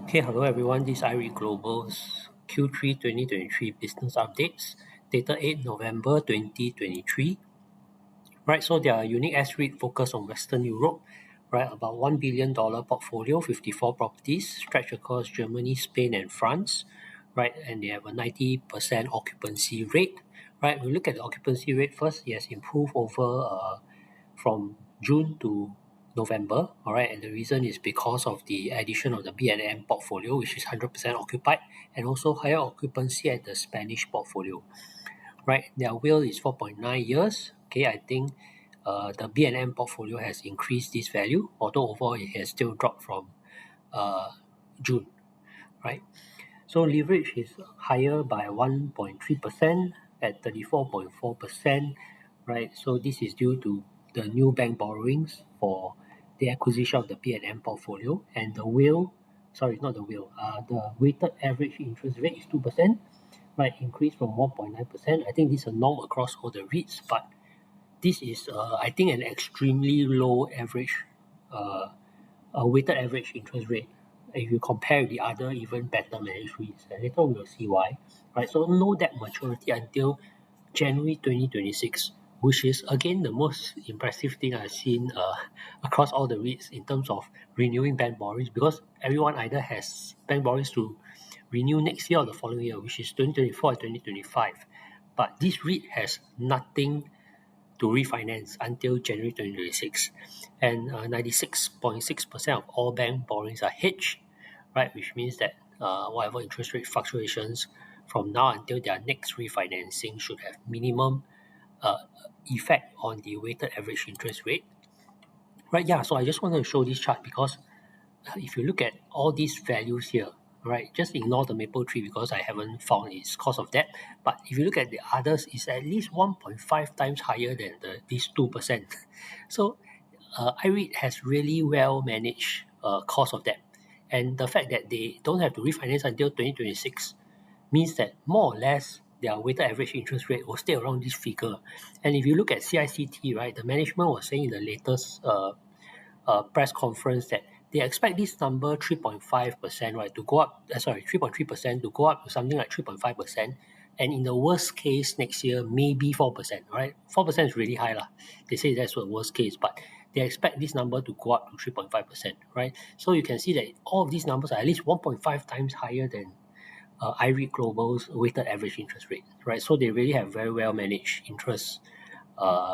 Okay, hello everyone. This is IREIT Global's Q3 2023 business updates, dated 8 November 2023. Right, so their unique S-REIT focus on Western Europe, right, about $1 billion portfolio, 54 properties, stretch across Germany, Spain, and France, right, and they have a 90% occupancy rate, right. We look at the occupancy rate first. It has improved over from June to November, all right, and the reason is because of the addition of the B&M portfolio, which is 100% occupied, and also higher occupancy at the Spanish portfolio, right? Their WALE is 4.9 years. Okay, I think the B&M portfolio has increased this value, although overall it has still dropped from uh, June, right? So leverage is higher by 1.3% at 34.4%, right? So this is due to the new bank borrowings for the acquisition of the P&M portfolio, and the the weighted average interest rate is 2%, right? Increased from 1.9%. I think this is a norm across all the REITs, but this is, I think, an extremely low average, a weighted average interest rate if you compare with the other even better managed REITs. And later we'll see why. Right, so no debt maturity until January 2026, which is again the most impressive thing I've seen across all the REITs in terms of renewing bank borrowings, because everyone either has bank borrowings to renew next year or the following year, which is 2024 and 2025. But this REIT has nothing to refinance until January 2026. And 96.6% of all bank borrowings are hedged, right? Which means that whatever interest rate fluctuations from now until their next refinancing should have minimum uh, effect on the weighted average interest rate. Right, yeah, so I just wanted to show this chart because if you look at all these values here, right, just ignore the maple tree because I haven't found its cause of that. But if you look at the others, it's at least 1.5 times higher than these 2%. So IREIT has really well managed cost of debt. And the fact that they don't have to refinance until 2026 means that more or less their weighted average interest rate will stay around this figure. And if you look at CICT, right, the management was saying in the latest press conference that they expect this number 3.5%, right, to go up, 3.3% to go up to something like 3.5%. And in the worst case next year, maybe 4%, right? 4% is really high. Lah. They say that's the worst case, but they expect this number to go up to 3.5%, right? So you can see that all of these numbers are at least 1.5 times higher than IREIT Global's weighted average interest rate, right? So they really have very well managed interest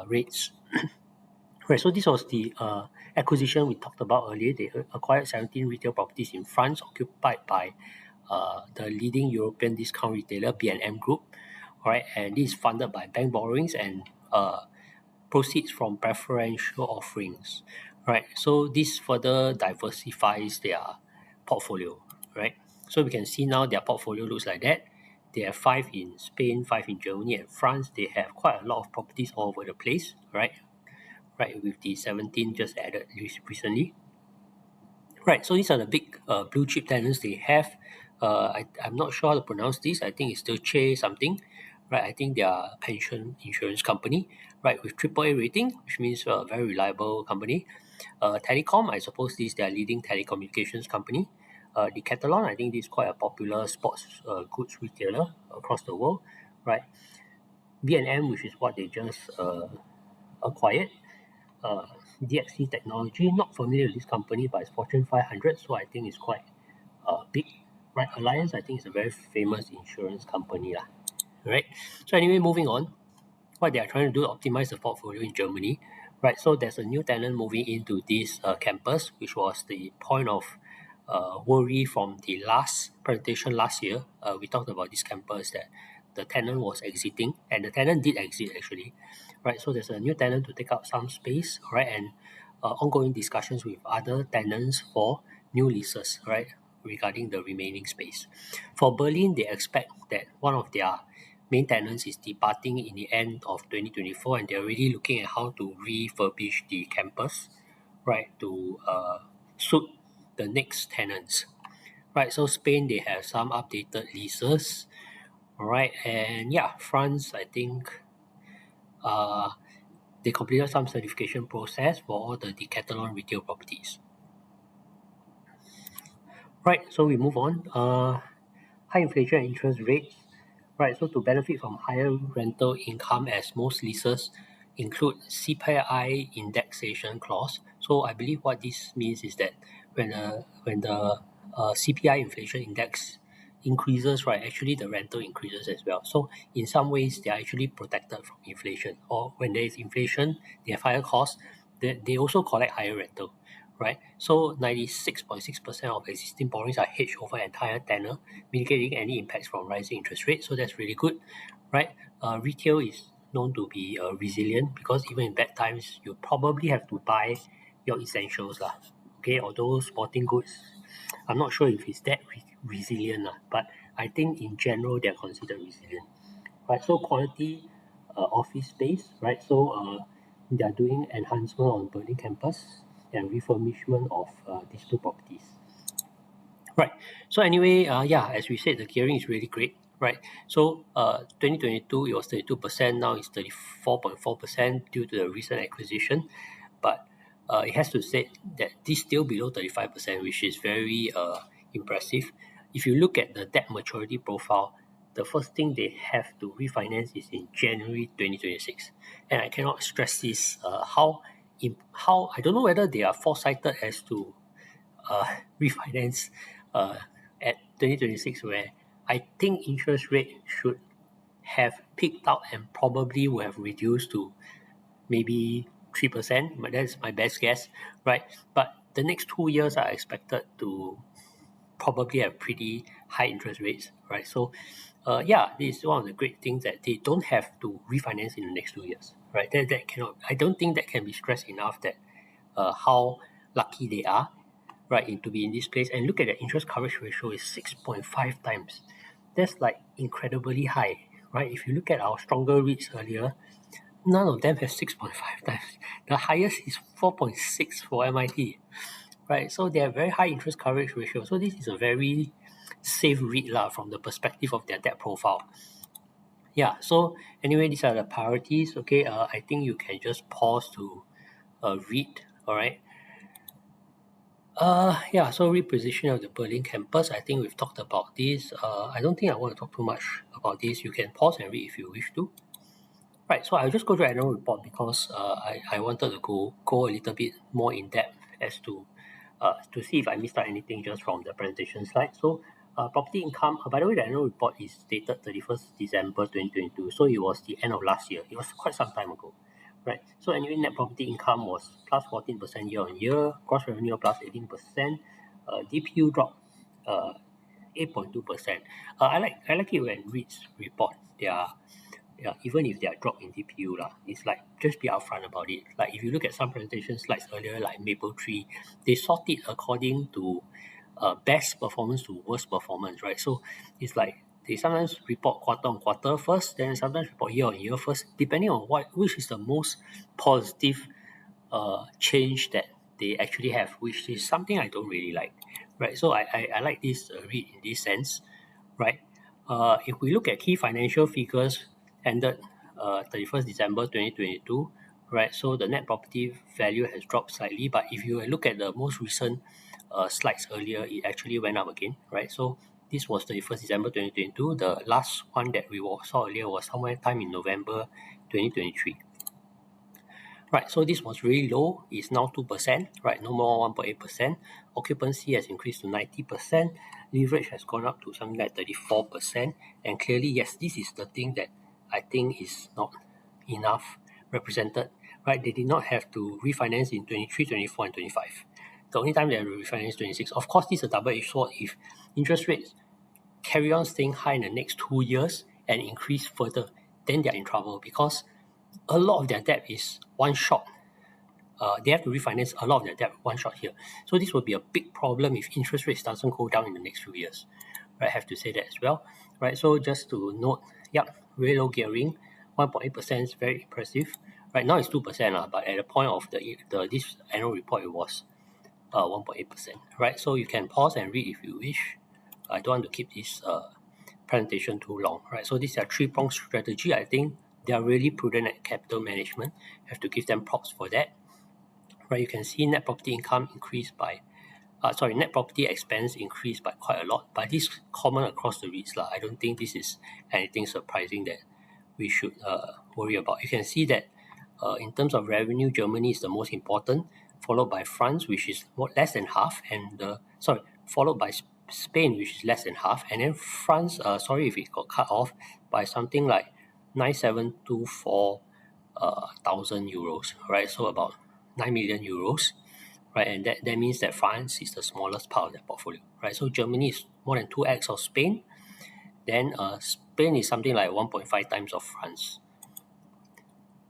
rates. Right, so this was the acquisition we talked about earlier. They acquired 17 retail properties in France, occupied by the leading European discount retailer B&M Group. All right, and this is funded by bank borrowings and proceeds from preferential offerings. Right, so this further diversifies their portfolio. Right, so we can see now their portfolio looks like that. They have 5 in Spain, 5 in Germany, and France. They have quite a lot of properties all over the place. Right, with the 17 just added recently. Right, so these are the big blue chip tenants they have. I'm not sure how to pronounce this. I think it's still Che something. Right, I think they are a pension insurance company. Right, with AAA rating, which means a very reliable company. Telecom, I suppose this is their leading telecommunications company. Decathlon, I think this is quite a popular sports goods retailer across the world. Right, B&M, which is what they just acquired. uh, DXC Technology. Not familiar with this company, but it's Fortune 500, so I think it's quite big. Right, Alliance, I think it's a very famous insurance company lah. Right. So anyway, moving on. What they are trying to do is optimize the portfolio in Germany. Right. So there's a new tenant moving into this campus, which was the point of worry from the last presentation last year. We talked about this campus that the tenant was exiting, and the tenant did exit actually. Right. So there's a new tenant to take up some space. Right, and ongoing discussions with other tenants for new leases. Right, regarding the remaining space. For Berlin, they expect that one of their main tenants is departing in the end of 2024, and they're really looking at how to refurbish the campus, right, to suit the next tenants. Right, so Spain, they have some updated leases, right, and yeah, France, I think uh, they completed some certification process for all the Decathlon retail properties. Right, so we move on. High inflation and interest rates. Right, so to benefit from higher rental income, as most leases include CPI indexation clause. So I believe what this means is that when the CPI inflation index increases, right, actually the rental increases as well. So in some ways, they are actually protected from inflation. Or when there is inflation, they have higher costs. They also collect higher rental, right? So 96.6% of existing borrowings are hedged over entire tenor, mitigating any impacts from rising interest rates. So that's really good, right? Retail is known to be resilient because even in bad times, you probably have to buy your essentials lah. Okay, although sporting goods, I'm not sure if it's that resilient lah, but I think in general they're considered resilient, right? So quality office space, right? So they are doing enhancement on Berlin campus and refurbishment of these two properties. Right. So anyway, yeah, as we said, the gearing is really great, right? So 2022 it was 32%, now it's 34.4% due to the recent acquisition, but it has to say that this still below 35%, which is very impressive. If you look at the debt maturity profile, the first thing they have to refinance is in January 2026, and I cannot stress this how I don't know whether they are foresighted as to refinance uh, at 2026, where I think interest rate should have peaked out and probably will have reduced to maybe 3%, but that's my best guess, right? But the next 2 years are expected to probably have pretty high interest rates, right? So, yeah, this is one of the great things that they don't have to refinance in the next 2 years, right? That cannot. I don't think that can be stressed enough that how lucky they are, right, to be in this place. And look at the interest coverage ratio is 6.5 times. That's like incredibly high, right? If you look at our stronger REITs earlier, none of them have 6.5 times. The highest is 4.6 for MIT, right? So they have very high interest coverage ratio. So this is a very safe REIT lah from the perspective of their debt profile. Yeah, so anyway, these are the priorities. Okay, I think you can just pause to read, all right? Yeah, so repositioning of the Berlin campus, I think we've talked about this. I don't think I want to talk too much about this. You can pause and read if you wish to. Right, so I'll just go to annual report because I wanted to go a little bit more in depth as to see if I missed out anything just from the presentation slide. So property income, by the way, the annual report is dated 31st December 2022. So it was the end of last year. It was quite some time ago. Right. So anyway, net property income was plus 14% year on year, gross revenue plus 18%, DPU dropped 8.2%. I like it when REITs report their yeah, even if they are dropped in DPU lah, it's like just be upfront about it. Like if you look at some presentation slides earlier, like Maple Tree, they sort it according to best performance to worst performance, right? So it's like they sometimes report quarter on quarter first, then sometimes report year on year first, depending on which is the most positive change that they actually have, which is something I don't really like, right? So I like this read in this sense, right? If we look at key financial figures ended 31st December 2022, right? So the net property value has dropped slightly, but if you look at the most recent slides earlier, it actually went up again, right? So this was 31st December 2022. The last one that we saw earlier was somewhere time in November 2023. Right, so this was really low. It's now 2%, right? No more 1.8%. Occupancy has increased to 90%. Leverage has gone up to something like 34%. And clearly, yes, this is the thing that I think is not enough represented, right? They did not have to refinance in 23, 24, and 25. The only time they have to refinance 26. Of course, this is a double-edged sword. If interest rates carry on staying high in the next 2 years and increase further, then they're in trouble because a lot of their debt is one shot. They have to refinance a lot of their debt one shot here. So this will be a big problem if interest rates doesn't go down in the next few years. Right, I have to say that as well. Right, so just to note, yep, very low gearing, 1.8% is very impressive. Right now it's 2%, but at the point of the this annual report it was 1.8%. Right, so you can pause and read if you wish. I don't want to keep this presentation too long. Right, so these are three-pronged strategy. I think they are really prudent at capital management. Have to give them props for that. Right, you can see net property income increased by net property expense increased by quite a lot, but this is common across the REITs lah. I don't think this is anything surprising that we should worry about. You can see that in terms of revenue, Germany is the most important, followed by France, which is less than half, and followed by Spain, which is less than half, and then France, sorry if it got cut off by something like 9,724 thousand euros, right? So about 9 million euros, right? And that means that France is the smallest part of their portfolio, right? So Germany is more than 2x of Spain. Then Spain is something like 1.5 times of France.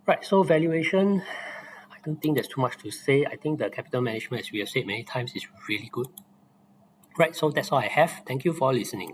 Right, so valuation, I don't think there's too much to say. I think the capital management, as we have said many times, is really good. Right, so that's all I have. Thank you for listening.